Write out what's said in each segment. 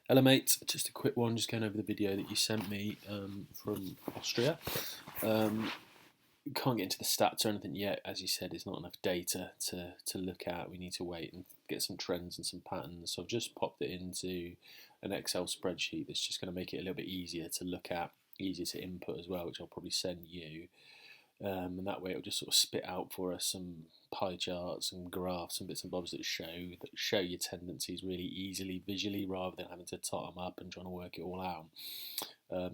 Hello mate, just a quick one, just going over the video that you sent me from Austria. Um, can't get into the stats or anything yet, as you said, there's not enough data to look at. We need to wait and get some trends and some patterns. So I've just popped it into an Excel spreadsheet that's just going to make it a little bit easier to look at, easier to input as well, which I'll probably send you. And that way it'll just sort of spit out for us some pie charts and graphs and bits and bobs that show your tendencies really easily visually, rather than having to tot them up and trying to work it all out.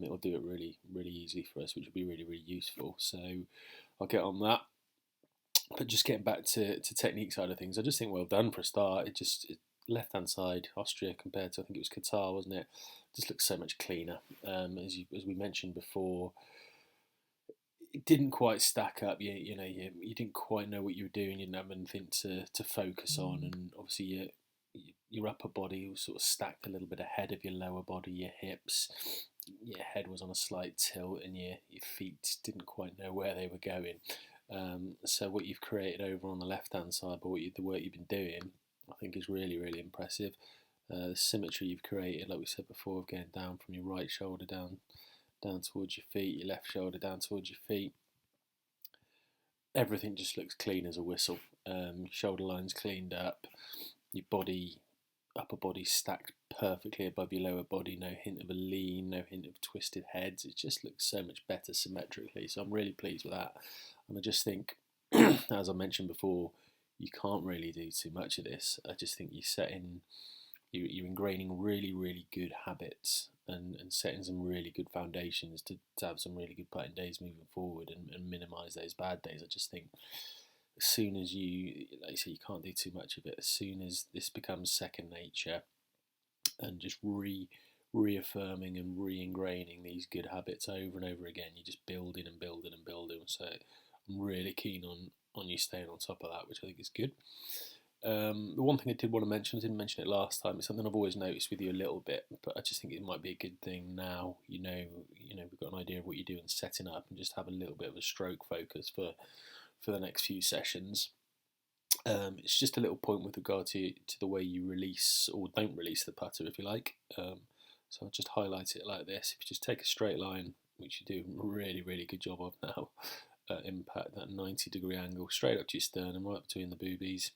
It'll do it really easily for us, which will be really useful. So I'll get on that. But just getting back to technique side of things, I just think well done for a start. Left hand side Austria compared to, I think it was Qatar, wasn't it? Just looks so much cleaner. As we mentioned before, it didn't quite stack up. You didn't quite know what you were doing. You didn't have anything to focus on, and obviously your upper body was sort of stacked a little bit ahead of your lower body. Your hips, your head was on a slight tilt, and your feet didn't quite know where they were going. So what you've created over on the left hand side, but the work you've been doing, I think is really impressive. The symmetry you've created, like we said before, of going down from your right shoulder down towards your feet, your left shoulder down towards your feet. Everything just looks clean as a whistle. Shoulder lines cleaned up, your upper body stacked perfectly above your lower body, no hint of a lean, no hint of twisted heads. It just looks so much better symmetrically, so I'm really pleased with that. And I just think, as I mentioned before, you can't really do too much of this. I just think you're ingraining really good habits and setting some really good foundations to have some really good putting days moving forward, and minimise those bad days. I just think as soon as like you say, you can't do too much of it. As soon as this becomes second nature, and just reaffirming and re-ingraining these good habits over and over again, you're just building and building. So I'm really keen on you staying on top of that, which I think is good. The one thing I did want to mention, I didn't mention it last time, it's something I've always noticed with you a little bit, but I just think it might be a good thing now. We've got an idea of what you're doing setting up, and just have a little bit of a stroke focus for the next few sessions. It's just a little point with regard to the way you release or don't release the putter, if you like. So I'll just highlight it like this. If you just take a straight line, which you do a really good job of now, impact that 90-degree angle straight up to your sternum, right between the boobies.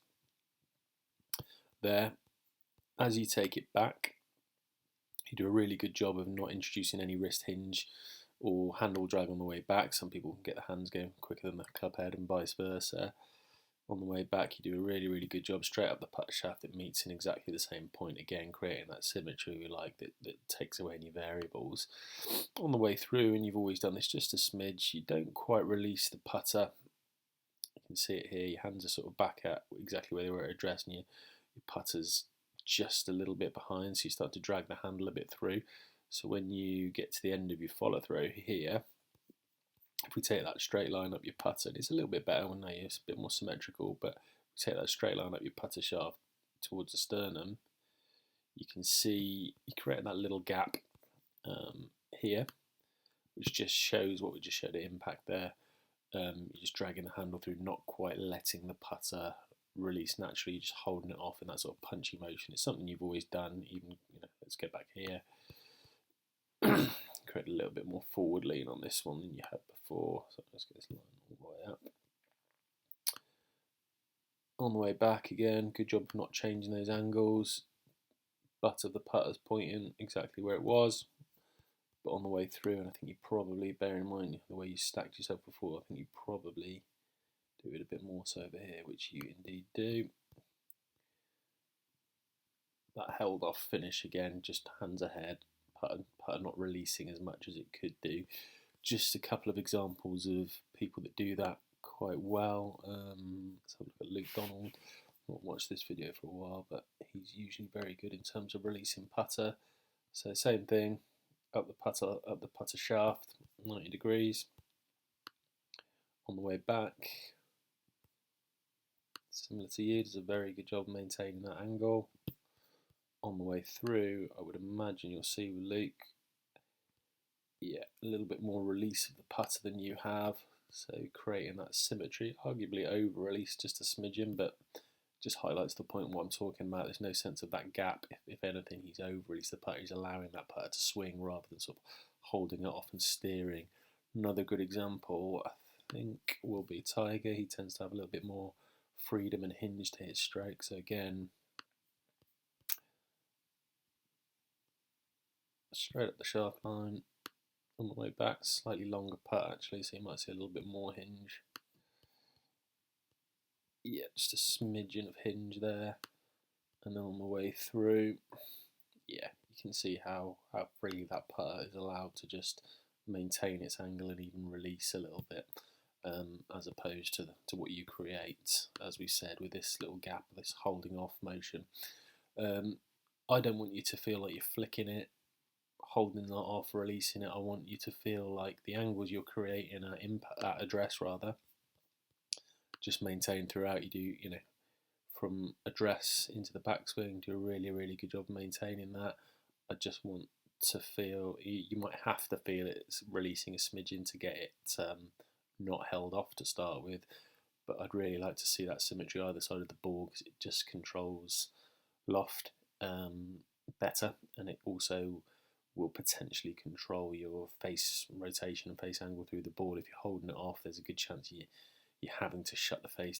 There, as you take it back, you do a really good job of not introducing any wrist hinge or handle drag on the way back. Some people can get the hands going quicker than the club head, and vice versa. On the way back, you do a really good job straight up the putter shaft that meets in exactly the same point, again creating that symmetry we like that takes away any variables. On the way through, and you've always done this just a smidge, you don't quite release the putter. You can see it here, your hands are sort of back at exactly where they were at address, and your putter's just a little bit behind, so you start to drag the handle a bit through. So when you get to the end of your follow through here, if we take that straight line up your putter, it's a little bit better when it's a bit more symmetrical, but if we take that straight line up your putter shaft towards the sternum, you can see you create that little gap here, which just shows what we just showed, the impact there. You're just dragging the handle through, not quite letting the putter release naturally, you're just holding it off in that sort of punchy motion. It's something you've always done, even, let's get back here. Create a little bit more forward lean on this one than you had before. So let's get this line all the way up. On the way back again, good job of not changing those angles. Butt of the putter's pointing exactly where it was. But on the way through, and I think you probably, bear in mind the way you stacked yourself before, I think you probably do it a bit more so over here, which you indeed do. That held off finish again, just hands ahead, putter not releasing as much as it could do. Just a couple of examples of people that do that quite well. Let's have a look at Luke Donald. I've not watched this video for a while, but he's usually very good in terms of releasing putter. So same thing, up the putter shaft, 90 degrees. On the way back, similar to you, does a very good job maintaining that angle. On the way through, I would imagine you'll see with Luke, a little bit more release of the putter than you have, so creating that symmetry, arguably over release just a smidgen, but just highlights the point of what I'm talking about. There's no sense of that gap. If anything, he's over-released the putter. He's allowing that putter to swing rather than sort of holding it off and steering. Another good example, I think, will be Tiger. He tends to have a little bit more freedom and hinge to his stroke. So again, straight up the shaft line, on the way back, slightly longer putt actually, so you might see a little bit more hinge. Yeah, just a smidgen of hinge there. And then on the way through, yeah, you can see how freely that putter is allowed to just maintain its angle and even release a little bit, as opposed to what you create, as we said, with this little gap, this holding off motion. I don't want you to feel like you're flicking it, holding that off, releasing it. I want you to feel like the angles you're creating at address rather, just maintain throughout. You do, from address into the backswing, do a really good job maintaining that. I just want to feel, you might have to feel it's releasing a smidgen to get it not held off to start with, but I'd really like to see that symmetry either side of the ball, because it just controls loft better, and it also will potentially control your face rotation and face angle through the ball. If you're holding it off, there's a good chance you're having to shut the face